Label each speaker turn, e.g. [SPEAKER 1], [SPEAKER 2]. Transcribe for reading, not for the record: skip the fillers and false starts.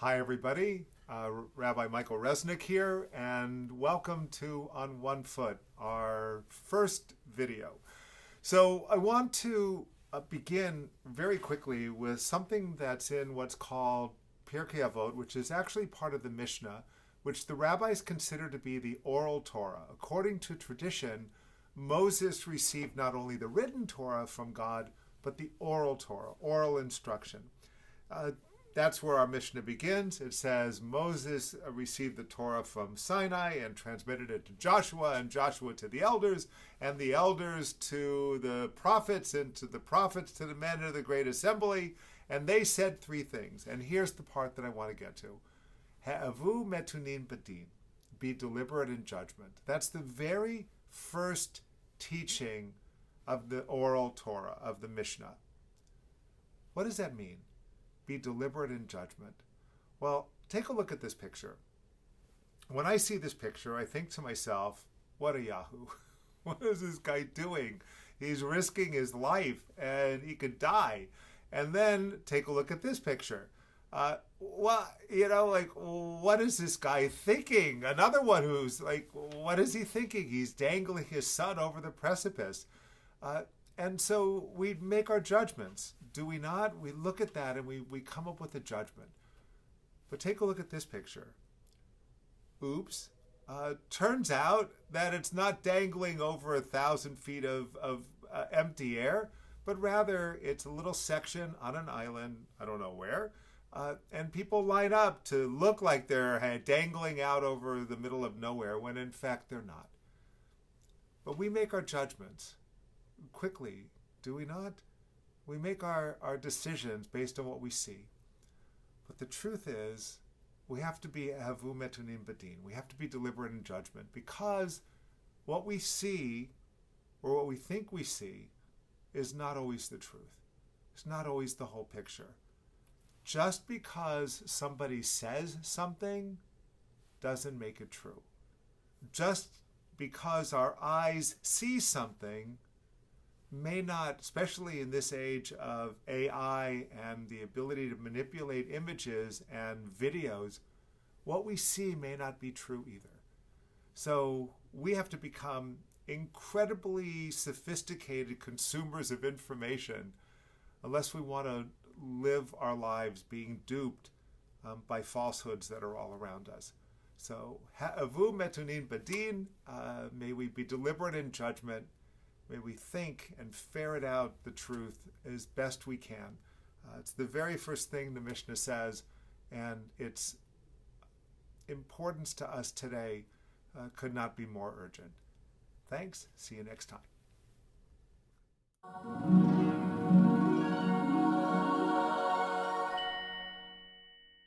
[SPEAKER 1] Hi, everybody. Rabbi Michael Resnick here, and welcome to On One Foot, our first video. So I want to begin very quickly with something that's in what's called Pirkei Avot, which is actually part of the Mishnah, which the rabbis consider to be the Oral Torah. According to tradition, Moses received not only the written Torah from God, but the Oral Torah, oral instruction. That's where our Mishnah begins. It says Moses received the Torah from Sinai and transmitted it to Joshua, and Joshua to the elders, and the elders to the prophets, and to the prophets to the men of the great assembly. And they said three things. And here's the part that I want to get to. Ha'avu metunin badin. Be deliberate in judgment. That's the very first teaching of the Oral Torah, of the Mishnah. What does that mean? Be deliberate in judgment. Well, take a look at this picture. When I see this picture, I think to myself, what a yahoo. What is this guy doing? He's risking his life and he could die. And then take a look at this picture. What is this guy thinking? Another one who's like, what is he thinking? He's dangling his son over the precipice. And so we make our judgments, do we not? We look at that and we come up with a judgment. But take a look at this picture. Oops. Turns out that it's not dangling over 1,000 feet of empty air, but rather it's a little section on an island, I don't know where, and people line up to look like they're dangling out over the middle of nowhere when in fact they're not. But we make our judgments quickly, do we not? We make our decisions based on what we see. But the truth is, we have to be havu metunin badin. We have to be deliberate in judgment, because what we see, or what we think we see, is not always the truth. It's not always the whole picture. Just because somebody says something doesn't make it true. Just because our eyes see something may not, especially in this age of AI and the ability to manipulate images and videos, what we see may not be true either. So we have to become incredibly sophisticated consumers of information unless we want to live our lives being duped by falsehoods that are all around us. So, ha'avu metunin badin, may we be deliberate in judgment. May we think and ferret out the truth as best we can. It's the very first thing the Mishnah says, and its importance to us today could not be more urgent. Thanks. See you next time.